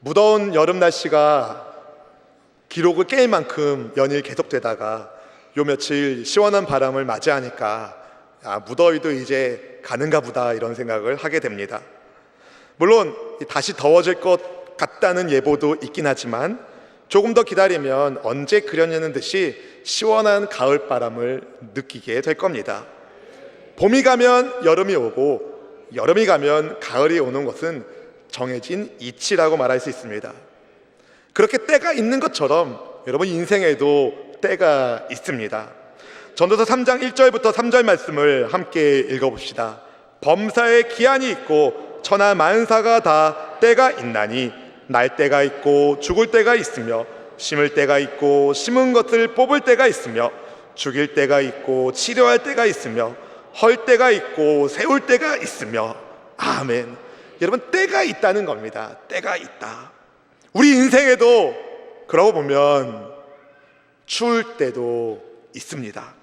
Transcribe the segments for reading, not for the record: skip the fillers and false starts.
무더운 여름 날씨가 기록을 깰 만큼 연일 계속되다가 요 며칠 시원한 바람을 맞이하니까 무더위도 이제 가는가 보다 이런 생각을 하게 됩니다. 물론 다시 더워질 것 같다는 예보도 있긴 하지만 조금 더 기다리면 언제 그려내는 듯이 시원한 가을 바람을 느끼게 될 겁니다. 봄이 가면 여름이 오고 여름이 가면 가을이 오는 것은 정해진 이치라고 말할 수 있습니다. 그렇게 때가 있는 것처럼 여러분 인생에도 때가 있습니다. 전도서 3장 1절부터 3절 말씀을 함께 읽어봅시다. 범사에 기한이 있고 천하 만사가 다 때가 있나니 날 때가 있고 죽을 때가 있으며 심을 때가 있고 심은 것을 뽑을 때가 있으며 죽일 때가 있고 치료할 때가 있으며 헐 때가 있고 세울 때가 있으며 아멘. 여러분 때가 있다는 겁니다. 때가 있다. 우리 인생에도 그러고 보면 추울 때도 있습니다.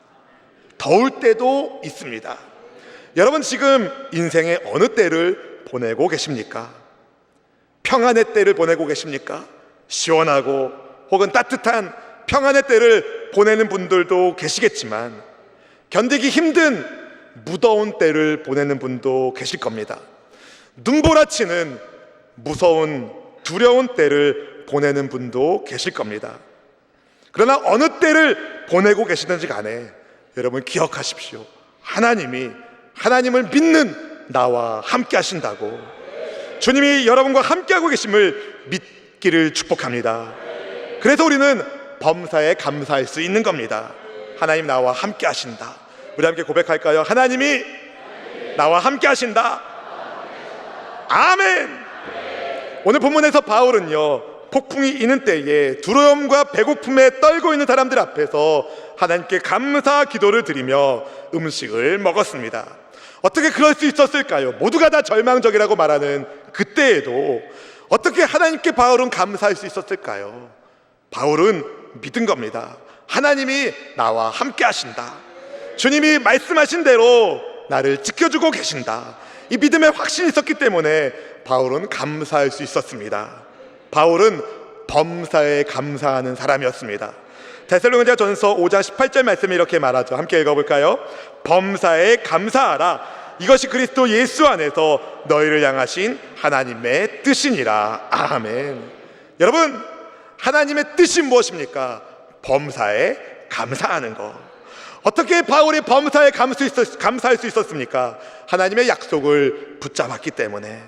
더울 때도 있습니다. 여러분 지금 인생의 어느 때를 보내고 계십니까? 평안의 때를 보내고 계십니까? 시원하고 혹은 따뜻한 평안의 때를 보내는 분들도 계시겠지만 견디기 힘든 무더운 때를 보내는 분도 계실 겁니다. 눈보라치는 무서운 두려운 때를 보내는 분도 계실 겁니다. 그러나 어느 때를 보내고 계시든지 간에 여러분 기억하십시오. 하나님을 믿는 나와 함께 하신다고. 주님이 여러분과 함께하고 계심을 믿기를 축복합니다. 그래서 우리는 범사에 감사할 수 있는 겁니다. 하나님 나와 함께 하신다. 우리 함께 고백할까요? 하나님이 나와 함께 하신다. 아멘. 오늘 본문에서 바울은요, 폭풍이 있는 때에 두려움과 배고픔에 떨고 있는 사람들 앞에서 하나님께 감사 기도를 드리며 음식을 먹었습니다. 어떻게 그럴 수 있었을까요? 모두가 다 절망적이라고 말하는 그때에도 어떻게 하나님께 바울은 감사할 수 있었을까요? 바울은 믿은 겁니다. 하나님이 나와 함께 하신다. 주님이 말씀하신 대로 나를 지켜주고 계신다. 이 믿음에 확신이 있었기 때문에 바울은 감사할 수 있었습니다. 바울은 범사에 감사하는 사람이었습니다. 데살로니가전서 5장 18절 말씀이 이렇게 말하죠. 함께 읽어볼까요? 범사에 감사하라. 이것이 그리스도 예수 안에서 너희를 향하신 하나님의 뜻이니라. 아멘. 여러분, 하나님의 뜻이 무엇입니까? 범사에 감사하는 것. 어떻게 바울이 범사에 감사할 수 있었습니까? 하나님의 약속을 붙잡았기 때문에.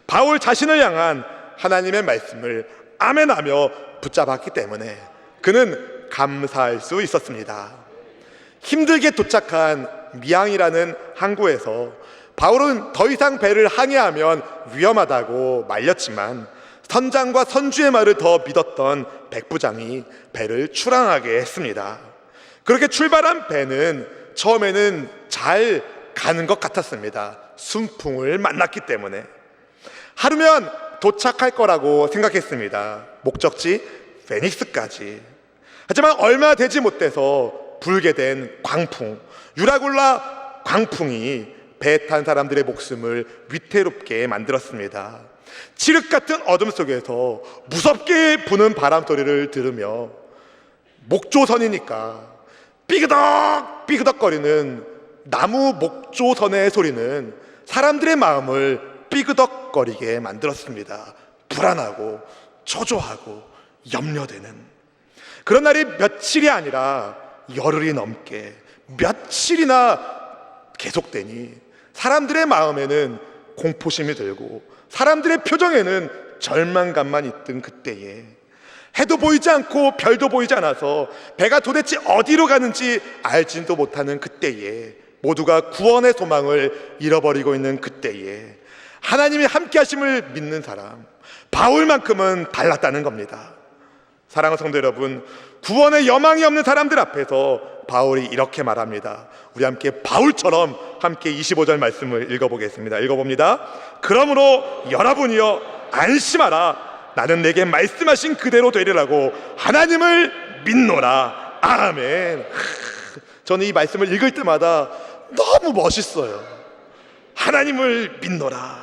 바울 자신을 향한 하나님의 말씀을 아멘하며 붙잡았기 때문에 그는 감사할 수 있었습니다. 힘들게 도착한 미항이라는 항구에서 바울은 더 이상 배를 항해하면 위험하다고 말렸지만 선장과 선주의 말을 더 믿었던 백부장이 배를 출항하게 했습니다. 그렇게 출발한 배는 처음에는 잘 가는 것 같았습니다. 순풍을 만났기 때문에. 하루면 도착할 거라고 생각했습니다. 목적지 페닉스까지. 하지만 얼마 되지 못해서 불게 된 광풍, 유라굴라 광풍이 배 탄 사람들의 목숨을 위태롭게 만들었습니다. 칠흑 같은 어둠 속에서 무섭게 부는 바람 소리를 들으며 목조선이니까 삐그덕 삐그덕거리는 나무 목조선의 소리는 사람들의 마음을 삐그덕거리게 만들었습니다. 불안하고 초조하고 염려되는 그런 날이 며칠이 아니라 열흘이 넘게 며칠이나 계속되니 사람들의 마음에는 공포심이 들고 사람들의 표정에는 절망감만 있던 그때에 해도 보이지 않고 별도 보이지 않아서 배가 도대체 어디로 가는지 알지도 못하는 그때에 모두가 구원의 소망을 잃어버리고 있는 그때에 하나님이 함께 하심을 믿는 사람 바울만큼은 달랐다는 겁니다. 사랑하는 성도 여러분, 구원의 여망이 없는 사람들 앞에서 바울이 이렇게 말합니다. 우리 함께 바울처럼 함께 25절 말씀을 읽어보겠습니다. 읽어봅니다. 그러므로 여러분이여 안심하라. 나는 내게 말씀하신 그대로 되리라고 하나님을 믿노라. 아멘. 저는 이 말씀을 읽을 때마다 너무 멋있어요. 하나님을 믿노라.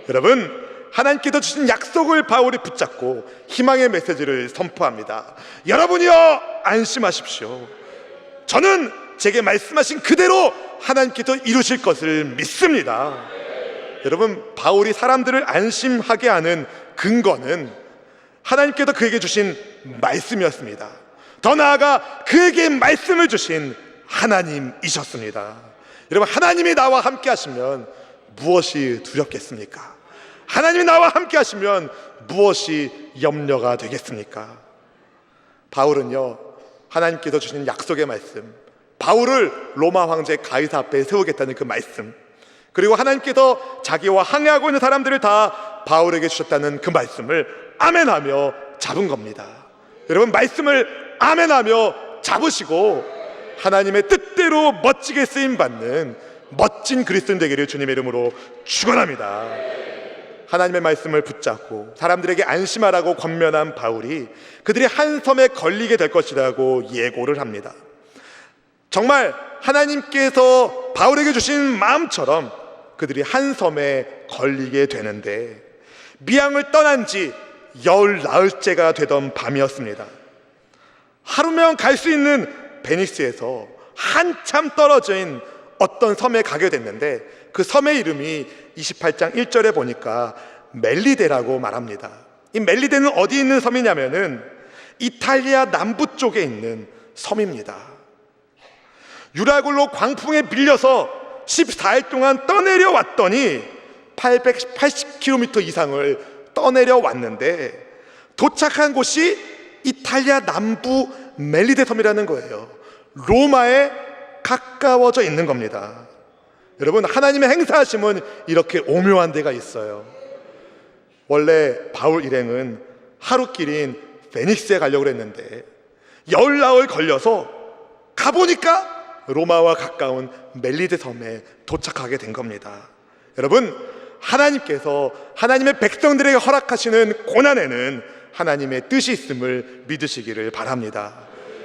여러분, 하나님께서 주신 약속을 바울이 붙잡고 희망의 메시지를 선포합니다. 여러분이여 안심하십시오. 저는 제게 말씀하신 그대로 하나님께서 이루실 것을 믿습니다. 여러분, 바울이 사람들을 안심하게 하는 근거는 하나님께서 그에게 주신 말씀이었습니다. 더 나아가 그에게 말씀을 주신 하나님이셨습니다. 여러분, 하나님이 나와 함께 하시면 무엇이 두렵겠습니까? 하나님이 나와 함께 하시면 무엇이 염려가 되겠습니까? 바울은요, 하나님께서 주신 약속의 말씀, 바울을 로마 황제 가이사 앞에 세우겠다는 그 말씀, 그리고 하나님께서 자기와 항해하고 있는 사람들을 다 바울에게 주셨다는 그 말씀을 아멘하며 잡은 겁니다. 여러분, 말씀을 아멘하며 잡으시고 하나님의 뜻대로 멋지게 쓰임받는 멋진 그리스도인 되기를 주님의 이름으로 축원합니다. 하나님의 말씀을 붙잡고 사람들에게 안심하라고 권면한 바울이 그들이 한 섬에 걸리게 될 것이라고 예고를 합니다. 정말 하나님께서 바울에게 주신 마음처럼 그들이 한 섬에 걸리게 되는데, 미양을 떠난 지 열 나흘째가 되던 밤이었습니다. 하루면 갈 수 있는 베니스에서 한참 떨어진 어떤 섬에 가게 됐는데, 그 섬의 이름이 28장 1절에 보니까 멜리데라고 말합니다. 이 멜리데는 어디 있는 섬이냐면은 이탈리아 남부 쪽에 있는 섬입니다. 유라굴로 광풍에 밀려서 14일 동안 떠내려 왔더니 880km 이상을 떠내려 왔는데 도착한 곳이 이탈리아 남부 멜리데 섬이라는 거예요. 로마에 가까워져 있는 겁니다. 여러분, 하나님의 행사하심은 이렇게 오묘한 데가 있어요. 원래 바울 일행은 하루길인 베니스에 가려고 했는데 열 나흘 걸려서 가보니까 로마와 가까운 멜리데 섬에 도착하게 된 겁니다. 여러분, 하나님께서 하나님의 백성들에게 허락하시는 고난에는 하나님의 뜻이 있음을 믿으시기를 바랍니다.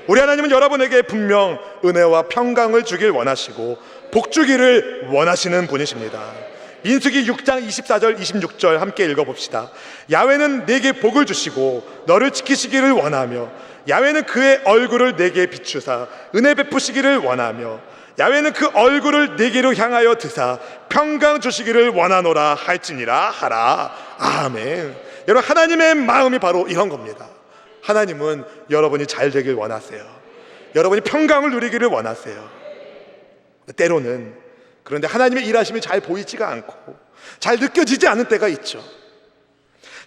우리 하나님은 여러분에게 분명 은혜와 평강을 주길 원하시고 복 주기를 원하시는 분이십니다. 민수기 6장 24절 26절 함께 읽어봅시다. 야훼는 내게 복을 주시고 너를 지키시기를 원하며 야훼는 그의 얼굴을 내게 비추사 은혜 베푸시기를 원하며 야훼는 그 얼굴을 내게로 향하여 드사 평강 주시기를 원하노라 할지니라 하라. 아멘. 여러분, 하나님의 마음이 바로 이런 겁니다. 하나님은 여러분이 잘 되길 원하세요. 여러분이 평강을 누리기를 원하세요. 때로는 그런데 하나님의 일하심이 잘 보이지가 않고 잘 느껴지지 않은 때가 있죠.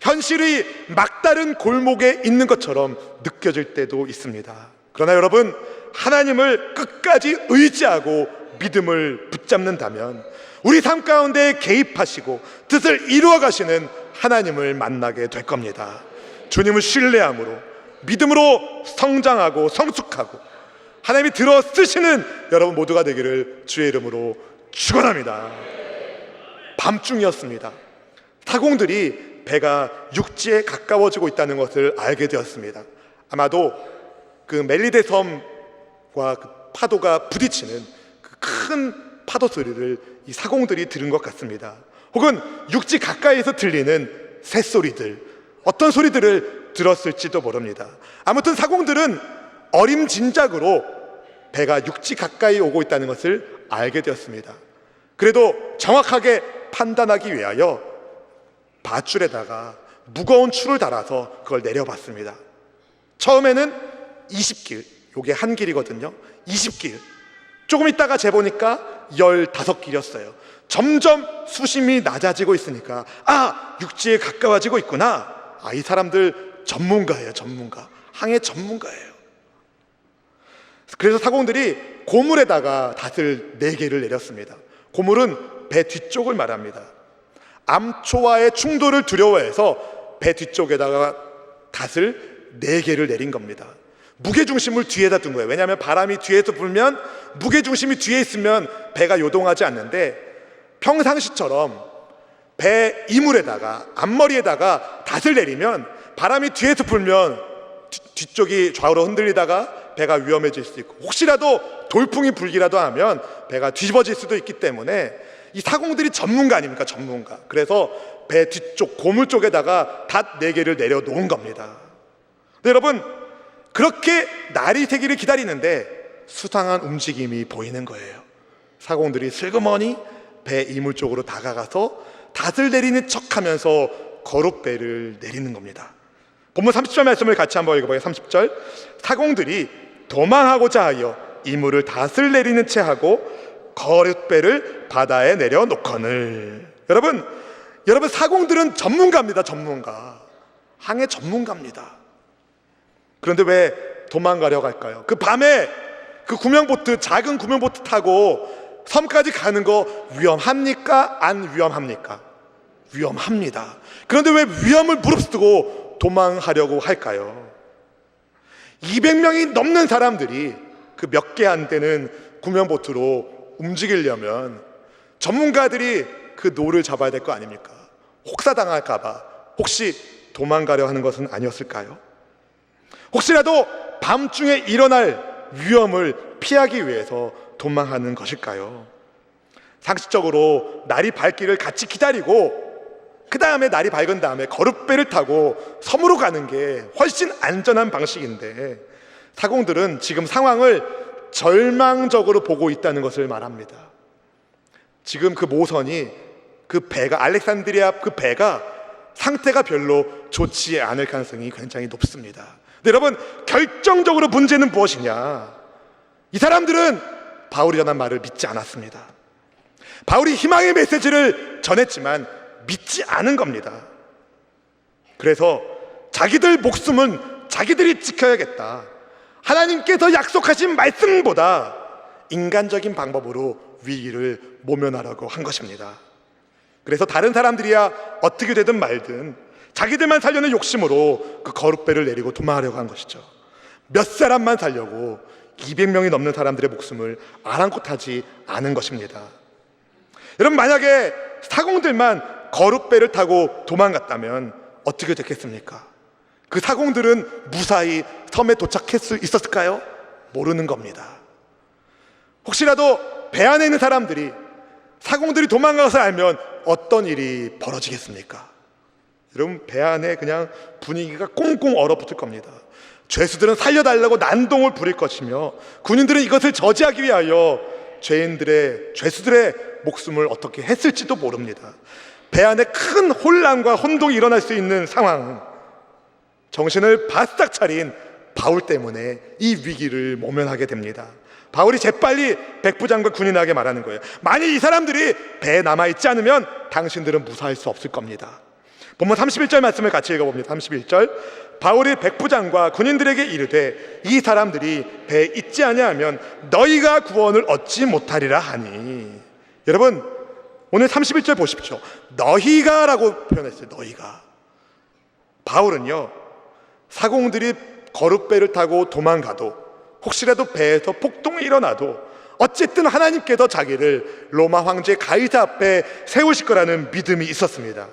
현실이 막다른 골목에 있는 것처럼 느껴질 때도 있습니다. 그러나 여러분, 하나님을 끝까지 의지하고 믿음을 붙잡는다면 우리 삶 가운데 개입하시고 뜻을 이루어 가시는 하나님을 만나게 될 겁니다. 주님을 신뢰함으로 믿음으로 성장하고 성숙하고 하나님이 들어 쓰시는 여러분 모두가 되기를 주의 이름으로 축원합니다. 밤중이었습니다. 사공들이 배가 육지에 가까워지고 있다는 것을 알게 되었습니다. 아마도 그 멜리데 섬과 그 파도가 부딪히는 그 큰 파도 소리를 이 사공들이 들은 것 같습니다. 혹은 육지 가까이에서 들리는 새소리들, 어떤 소리들을 들었을지도 모릅니다. 아무튼 사공들은 어림짐작으로 배가 육지 가까이 오고 있다는 것을 알게 되었습니다. 그래도 정확하게 판단하기 위하여 밧줄에다가 무거운 추를 달아서 그걸 내려봤습니다. 처음에는 20길, 요게 한 길이거든요. 20길. 조금 있다가 재보니까 15길이었어요. 점점 수심이 낮아지고 있으니까 육지에 가까워지고 있구나. 이 사람들 전문가예요. 전문가. 항해 전문가예요. 그래서 사공들이 고물에다가 닷을 4개를 내렸습니다. 고물은 배 뒤쪽을 말합니다. 암초와의 충돌을 두려워해서 배 뒤쪽에다가 닷을 4개를 내린 겁니다. 무게중심을 뒤에다 둔 거예요. 왜냐하면 바람이 뒤에서 불면 무게중심이 뒤에 있으면 배가 요동하지 않는데, 평상시처럼 배 이물에다가 앞머리에다가 닷을 내리면 바람이 뒤에서 불면 뒤쪽이 좌우로 흔들리다가 배가 위험해질 수 있고, 혹시라도 돌풍이 불기라도 하면 배가 뒤집어질 수도 있기 때문에 이 사공들이 전문가 아닙니까? 전문가. 그래서 배 뒤쪽 고물 쪽에다가 닷 4개를 내려놓은 겁니다. 근데 여러분, 그렇게 날이 새기를 기다리는데 수상한 움직임이 보이는 거예요. 사공들이 슬그머니 배 이물 쪽으로 다가가서 닷을 내리는 척하면서 거룻배를 내리는 겁니다. 본문 30절 말씀을 같이 한번 읽어봐요. 30절. 사공들이 도망하고자 하여 이물을 닷을 내리는 채 하고 거룻배를 바다에 내려놓거늘. 여러분 사공들은 전문가입니다. 전문가. 항해 전문가입니다. 그런데 왜 도망가려고 할까요? 그 밤에 그 구명보트, 작은 구명보트 타고 섬까지 가는 거 위험합니까? 안 위험합니까? 위험합니다. 그런데 왜 위험을 무릅쓰고 도망하려고 할까요? 200명이 넘는 사람들이 그 몇 개 안 되는 구명보트로 움직이려면 전문가들이 그 노를 잡아야 될 거 아닙니까? 혹사당할까봐 혹시 도망가려 하는 것은 아니었을까요? 혹시라도 밤중에 일어날 위험을 피하기 위해서 도망하는 것일까요? 상식적으로 날이 밝기를 같이 기다리고 그 다음에 날이 밝은 다음에 거룻배를 타고 섬으로 가는 게 훨씬 안전한 방식인데 사공들은 지금 상황을 절망적으로 보고 있다는 것을 말합니다. 지금 그 모선이, 그 배가, 알렉산드리아 그 배가 상태가 별로 좋지 않을 가능성이 굉장히 높습니다. 근데 여러분, 결정적으로 문제는 무엇이냐? 이 사람들은 바울이 전한 말을 믿지 않았습니다. 바울이 희망의 메시지를 전했지만 믿지 않은 겁니다. 그래서 자기들 목숨은 자기들이 지켜야겠다, 하나님께서 약속하신 말씀보다 인간적인 방법으로 위기를 모면하려고 한 것입니다. 그래서 다른 사람들이야 어떻게 되든 말든 자기들만 살려는 욕심으로 그 거룻배를 내리고 도망하려고 한 것이죠. 몇 사람만 살려고 200명이 넘는 사람들의 목숨을 아랑곳하지 않은 것입니다. 여러분, 만약에 사공들만 거룻배를 타고 도망갔다면 어떻게 됐겠습니까? 그 사공들은 무사히 섬에 도착할 수 있었을까요? 모르는 겁니다. 혹시라도 배 안에 있는 사람들이 사공들이 도망가서 알면 어떤 일이 벌어지겠습니까? 여러분, 배 안에 그냥 분위기가 꽁꽁 얼어붙을 겁니다. 죄수들은 살려달라고 난동을 부릴 것이며 군인들은 이것을 저지하기 위하여 죄수들의 목숨을 어떻게 했을지도 모릅니다. 배 안에 큰 혼란과 혼동이 일어날 수 있는 상황, 정신을 바싹 차린 바울 때문에 이 위기를 모면하게 됩니다. 바울이 재빨리 백부장과 군인에게 말하는 거예요. 만일 이 사람들이 배에 남아있지 않으면 당신들은 무사할 수 없을 겁니다. 본문 31절 말씀을 같이 읽어봅니다. 31절. 바울이 백부장과 군인들에게 이르되 이 사람들이 배에 있지 아니하면 너희가 구원을 얻지 못하리라 하니. 여러분, 오늘 31절 보십시오. 너희가 라고 표현했어요. 너희가. 바울은요, 사공들이 거룻배를 타고 도망가도 혹시라도 배에서 폭동이 일어나도 어쨌든 하나님께서 자기를 로마 황제 가이사 앞에 세우실 거라는 믿음이 있었습니다.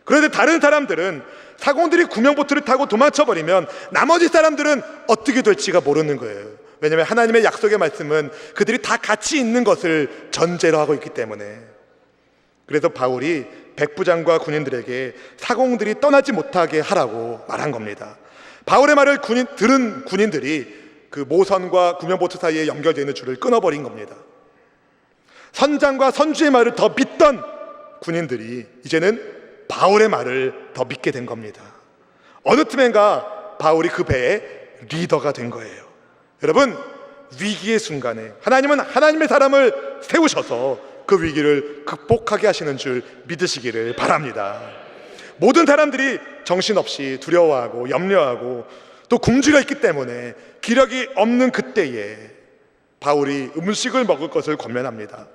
그런데 다른 사람들은 사공들이 구명보트를 타고 도망쳐버리면 나머지 사람들은 어떻게 될지가 모르는 거예요. 왜냐하면 하나님의 약속의 말씀은 그들이 다 같이 있는 것을 전제로 하고 있기 때문에. 그래서 바울이 백부장과 군인들에게 사공들이 떠나지 못하게 하라고 말한 겁니다. 바울의 말을 들은 군인들이 그 모선과 구명보트 사이에 연결되어 있는 줄을 끊어버린 겁니다. 선장과 선주의 말을 더 믿던 군인들이 이제는 바울의 말을 더 믿게 된 겁니다. 어느 틈엔가 바울이 그 배의 리더가 된 거예요. 여러분, 위기의 순간에 하나님은 하나님의 사람을 세우셔서 그 위기를 극복하게 하시는 줄 믿으시기를 바랍니다. 모든 사람들이 정신없이 두려워하고 염려하고 또 굶주려 있기 때문에 기력이 없는 그때에 바울이 음식을 먹을 것을 권면합니다.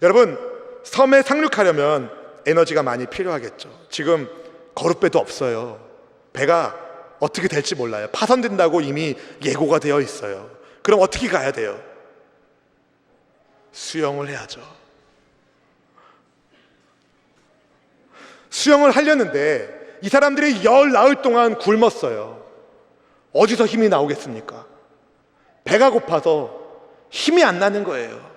여러분, 섬에 상륙하려면 에너지가 많이 필요하겠죠. 지금 거룻배도 없어요. 배가 어떻게 될지 몰라요. 파손된다고 이미 예고가 되어 있어요. 그럼 어떻게 가야 돼요? 수영을 해야죠. 수영을 하려는데 이 사람들이 열 나흘 동안 굶었어요. 어디서 힘이 나오겠습니까? 배가 고파서 힘이 안 나는 거예요.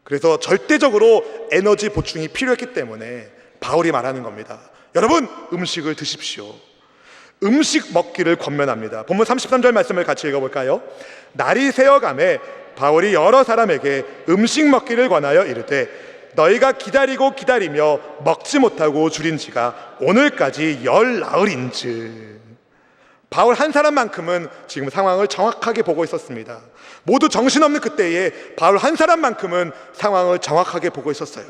그래서 절대적으로 에너지 보충이 필요했기 때문에 바울이 말하는 겁니다. 여러분, 음식을 드십시오. 음식 먹기를 권면합니다. 본문 33절 말씀을 같이 읽어볼까요? 날이 새어가매 바울이 여러 사람에게 음식 먹기를 권하여 이르되 너희가 기다리고 기다리며 먹지 못하고 줄인 지가 오늘까지 열 나흘인즉. 바울 한 사람만큼은 지금 상황을 정확하게 보고 있었습니다. 모두 정신없는 그때에 바울 한 사람만큼은 상황을 정확하게 보고 있었어요.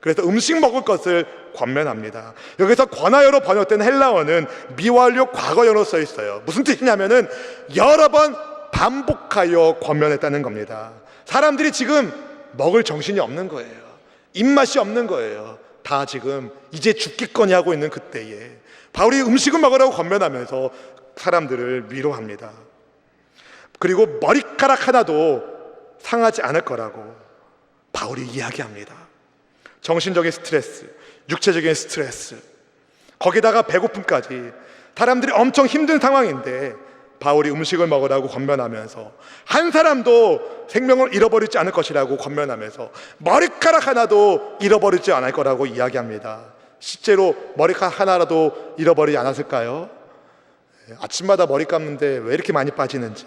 그래서 음식 먹을 것을 권면합니다. 여기서 권하여로 번역된 헬라어는 미완료 과거형으로 써 있어요. 무슨 뜻이냐면은 여러 번 반복하여 권면했다는 겁니다. 사람들이 지금 먹을 정신이 없는 거예요. 입맛이 없는 거예요. 다 지금 이제 죽겠거니 하고 있는 그때에 바울이 음식을 먹으라고 권면하면서 사람들을 위로합니다. 그리고 머리카락 하나도 상하지 않을 거라고 바울이 이야기합니다. 정신적인 스트레스, 육체적인 스트레스, 거기다가 배고픔까지 사람들이 엄청 힘든 상황인데 바울이 음식을 먹으라고 권면하면서 한 사람도 생명을 잃어버리지 않을 것이라고 권면하면서 머리카락 하나도 잃어버리지 않을 거라고 이야기합니다. 실제로 머리카락 하나라도 잃어버리지 않았을까요? 아침마다 머리 감는데 왜 이렇게 많이 빠지는지.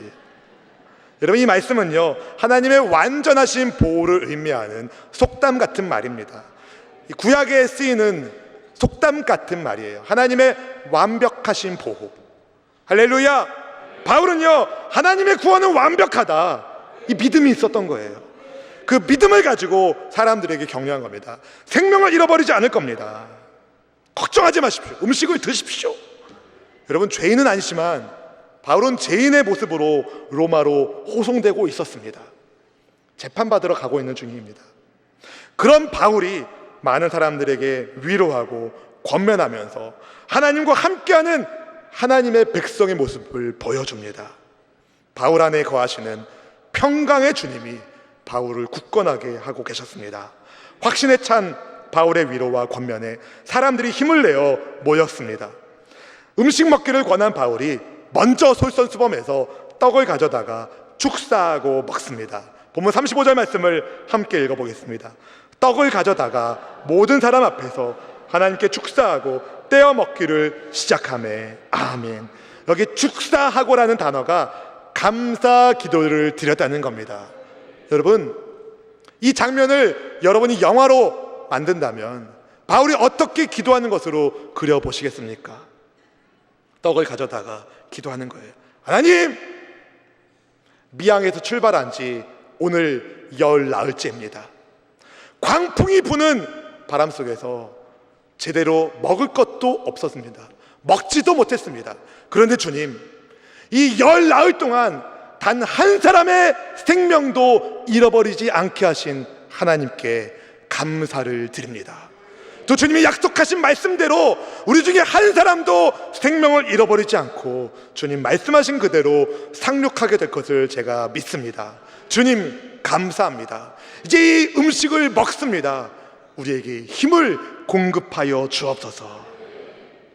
여러분, 이 말씀은요, 하나님의 완전하신 보호를 의미하는 속담 같은 말입니다. 구약에 쓰이는 속담 같은 말이에요. 하나님의 완벽하신 보호. 할렐루야. 바울은요, 하나님의 구원은 완벽하다, 이 믿음이 있었던 거예요. 그 믿음을 가지고 사람들에게 격려한 겁니다. 생명을 잃어버리지 않을 겁니다. 걱정하지 마십시오. 음식을 드십시오. 여러분, 죄인은 아니지만 바울은 죄인의 모습으로 로마로 호송되고 있었습니다. 재판받으러 가고 있는 중입니다. 그런 바울이 많은 사람들에게 위로하고 권면하면서 하나님과 함께하는 하나님의 백성의 모습을 보여줍니다. 바울 안에 거하시는 평강의 주님이 바울을 굳건하게 하고 계셨습니다. 확신에 찬 바울의 위로와 권면에 사람들이 힘을 내어 모였습니다. 음식 먹기를 권한 바울이 먼저 솔선수범해서 떡을 가져다가 축사하고 먹습니다. 본문 35절 말씀을 함께 읽어보겠습니다. 떡을 가져다가 모든 사람 앞에서 하나님께 축사하고 떼어 먹기를 시작하매. 아멘. 여기 축사하고라는 단어가 감사 기도를 드렸다는 겁니다. 여러분, 이 장면을 여러분이 영화로 만든다면 바울이 어떻게 기도하는 것으로 그려보시겠습니까? 떡을 가져다가 기도하는 거예요. 하나님, 미양에서 출발한 지 오늘 열 나흘째입니다. 광풍이 부는 바람 속에서 제대로 먹을 것도 없었습니다. 먹지도 못했습니다. 그런데 주님, 이 열 나흘 동안 단 한 사람의 생명도 잃어버리지 않게 하신 하나님께 감사를 드립니다. 또 주님이 약속하신 말씀대로 우리 중에 한 사람도 생명을 잃어버리지 않고 주님 말씀하신 그대로 상륙하게 될 것을 제가 믿습니다. 주님, 감사합니다. 이제 이 음식을 먹습니다. 우리에게 힘을 공급하여 주옵소서.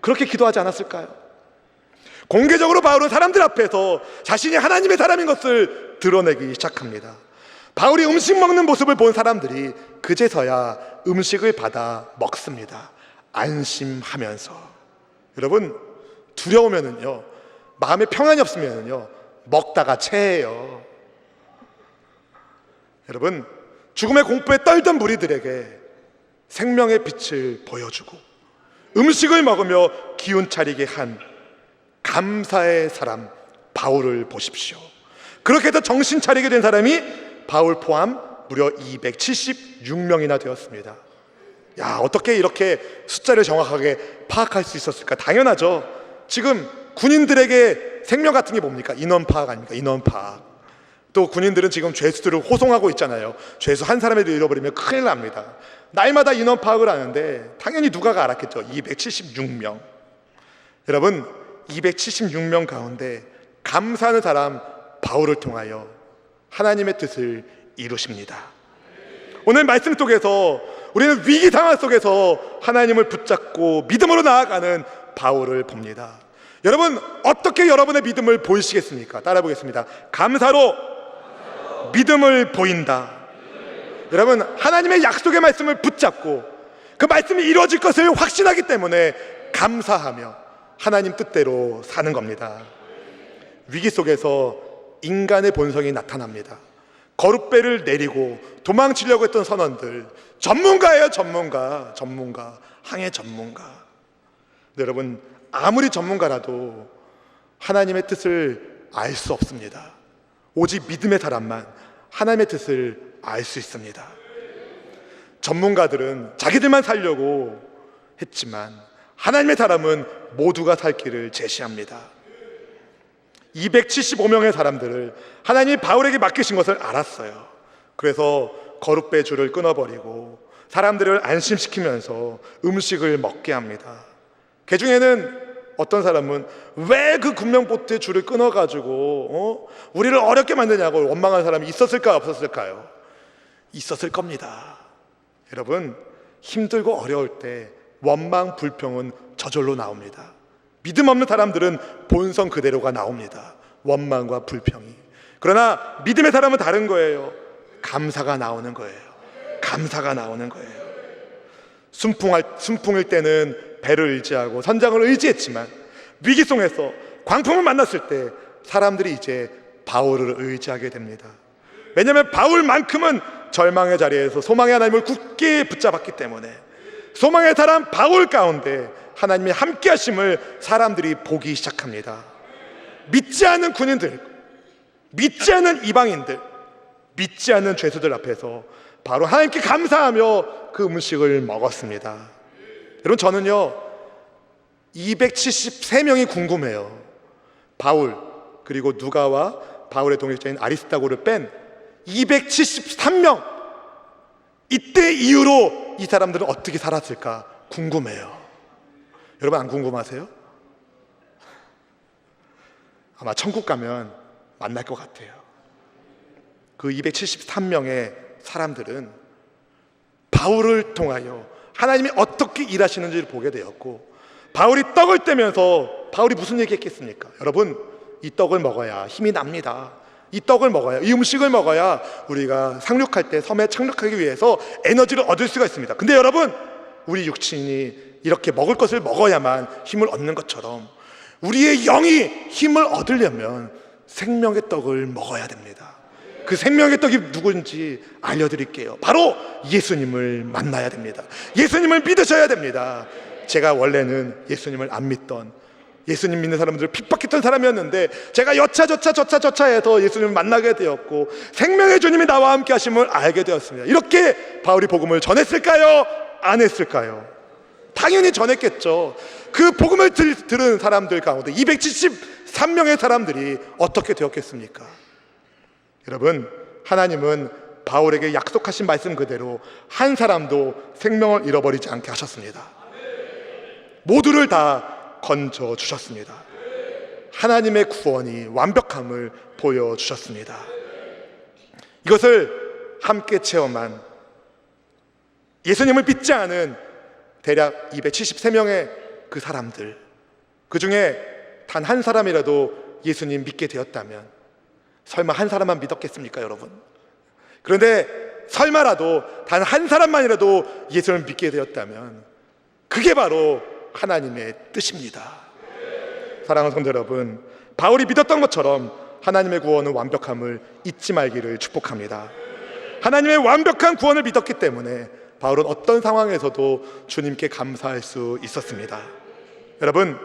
그렇게 기도하지 않았을까요? 공개적으로 바울은 사람들 앞에서 자신이 하나님의 사람인 것을 드러내기 시작합니다. 바울이 음식 먹는 모습을 본 사람들이 그제서야 음식을 받아 먹습니다. 안심하면서. 여러분, 두려우면은요, 마음에 평안이 없으면은요, 먹다가 체해요. 여러분, 죽음의 공포에 떨던 무리들에게 생명의 빛을 보여주고 음식을 먹으며 기운 차리게 한 감사의 사람 바울을 보십시오. 그렇게 해서 정신 차리게 된 사람이 바울 포함 무려 276명이나 되었습니다. 야, 어떻게 이렇게 숫자를 정확하게 파악할 수 있었을까? 당연하죠. 지금 군인들에게 생명 같은 게 뭡니까? 인원 파악 아닙니까? 인원 파악. 또 군인들은 지금 죄수들을 호송하고 있잖아요. 죄수 한 사람이라도 잃어버리면 큰일 납니다. 날마다 인원 파악을 하는데 당연히 누가가 알았겠죠. 276명. 여러분, 276명 가운데 감사하는 사람 바울을 통하여 하나님의 뜻을 이루십니다. 오늘 말씀 속에서 우리는 위기 상황 속에서 하나님을 붙잡고 믿음으로 나아가는 바울을 봅니다. 여러분, 어떻게 여러분의 믿음을 보이시겠습니까? 따라 보겠습니다. 감사로 믿음을 보인다. 여러분, 하나님의 약속의 말씀을 붙잡고 그 말씀이 이루어질 것을 확신하기 때문에 감사하며 하나님 뜻대로 사는 겁니다. 위기 속에서 인간의 본성이 나타납니다. 거룻배를 내리고 도망치려고 했던 선원들, 전문가예요. 전문가, 항해 전문가. 근데 여러분, 아무리 전문가라도 하나님의 뜻을 알 수 없습니다. 오직 믿음의 사람만 하나님의 뜻을 알 수 있습니다. 전문가들은 자기들만 살려고 했지만 하나님의 사람은 모두가 살 길을 제시합니다. 275명의 사람들을 하나님이 바울에게 맡기신 것을 알았어요. 그래서 거룻배 줄을 끊어버리고 사람들을 안심시키면서 음식을 먹게 합니다. 그 중에는 어떤 사람은 왜 그 군명보트의 줄을 끊어가지고 우리를 어렵게 만드냐고 원망한 사람이 있었을까요? 없었을까요? 있었을 겁니다. 여러분, 힘들고 어려울 때 원망, 불평은 저절로 나옵니다. 믿음 없는 사람들은 본성 그대로가 나옵니다. 원망과 불평이. 그러나 믿음의 사람은 다른 거예요. 감사가 나오는 거예요. 감사가 나오는 거예요. 순풍일 때는 배를 의지하고 선장을 의지했지만 위기 속에서 광풍을 만났을 때 사람들이 이제 바울을 의지하게 됩니다. 왜냐하면 바울만큼은 절망의 자리에서 소망의 하나님을 굳게 붙잡았기 때문에 소망의 사람 바울 가운데 하나님의 함께 하심을 사람들이 보기 시작합니다. 믿지 않는 군인들, 믿지 않는 이방인들, 믿지 않는 죄수들 앞에서 바로 하나님께 감사하며 그 음식을 먹었습니다. 여러분, 저는요 273명이 궁금해요. 바울, 그리고 누가와 바울의 동역자인 아리스다고를 뺀 273명, 이때 이후로 이 사람들은 어떻게 살았을까 궁금해요. 여러분, 안 궁금하세요? 아마 천국 가면 만날 것 같아요. 그 273명의 사람들은 바울을 통하여 하나님이 어떻게 일하시는지를 보게 되었고, 바울이 떡을 떼면서 바울이 무슨 얘기했겠습니까? 여러분, 이 떡을 먹어야 힘이 납니다. 이 떡을 먹어야, 이 음식을 먹어야 우리가 상륙할 때 섬에 착륙하기 위해서 에너지를 얻을 수가 있습니다. 근데 여러분, 우리 육신이 이렇게 먹을 것을 먹어야만 힘을 얻는 것처럼 우리의 영이 힘을 얻으려면 생명의 떡을 먹어야 됩니다. 그 생명의 떡이 누군지 알려드릴게요. 바로 예수님을 만나야 됩니다. 예수님을 믿으셔야 됩니다. 제가 원래는 예수님을 안 믿던, 예수님 믿는 사람들을 핍박했던 사람이었는데 제가 여차저차 해서 예수님을 만나게 되었고 생명의 주님이 나와 함께 하심을 알게 되었습니다. 이렇게 바울이 복음을 전했을까요? 안 했을까요? 당연히 전했겠죠. 그 복음을 들은 사람들 가운데 273명의 사람들이 어떻게 되었겠습니까? 여러분, 하나님은 바울에게 약속하신 말씀 그대로 한 사람도 생명을 잃어버리지 않게 하셨습니다. 모두를 다 건져 주셨습니다. 하나님의 구원이 완벽함을 보여주셨습니다. 이것을 함께 체험한, 예수님을 믿지 않은 대략 273명의 그 사람들, 그 중에 단 한 사람이라도 예수님 믿게 되었다면, 설마 한 사람만 믿었겠습니까, 여러분? 그런데 설마라도 단 한 사람만이라도 예수님을 믿게 되었다면 그게 바로 하나님의 뜻입니다. 사랑하는 성도 여러분, 바울이 믿었던 것처럼 하나님의 구원은 완벽함을 잊지 말기를 축복합니다. 하나님의 완벽한 구원을 믿었기 때문에 바울은 어떤 상황에서도 주님께 감사할 수 있었습니다. 여러분,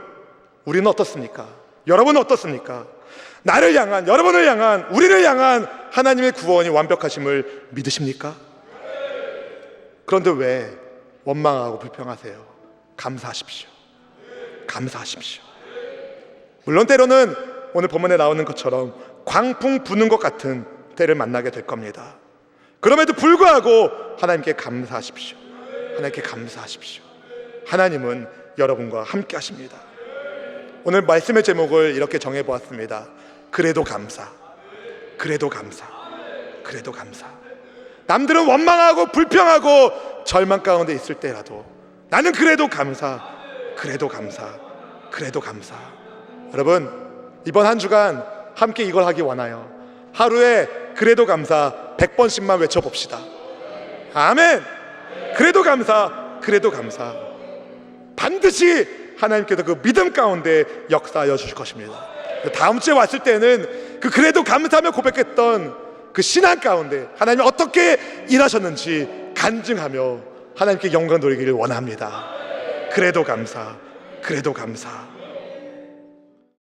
우리는 어떻습니까? 여러분은 어떻습니까? 나를 향한, 여러분을 향한, 우리를 향한 하나님의 구원이 완벽하심을 믿으십니까? 그런데 왜 원망하고 불평하세요? 감사하십시오. 감사하십시오. 물론 때로는 오늘 본문에 나오는 것처럼 광풍 부는 것 같은 때를 만나게 될 겁니다. 그럼에도 불구하고 하나님께 감사하십시오. 하나님께 감사하십시오. 하나님은 여러분과 함께 하십니다. 오늘 말씀의 제목을 이렇게 정해보았습니다. 그래도 감사. 그래도 감사. 그래도 감사. 남들은 원망하고 불평하고 절망 가운데 있을 때라도 나는 그래도 감사. 그래도 감사. 그래도 감사. 여러분, 이번 한 주간 함께 이걸 하기 원해요. 하루에 그래도 감사 100번씩만 외쳐봅시다. 아멘. 그래도 감사, 그래도 감사. 반드시 하나님께서 그 믿음 가운데 역사하여 주실 것입니다. 다음 주에 왔을 때는 그 그래도 감사하며 고백했던 그 신앙 가운데 하나님이 어떻게 일하셨는지 간증하며 하나님께 영광 돌리기를 원합니다. 그래도 감사, 그래도 감사.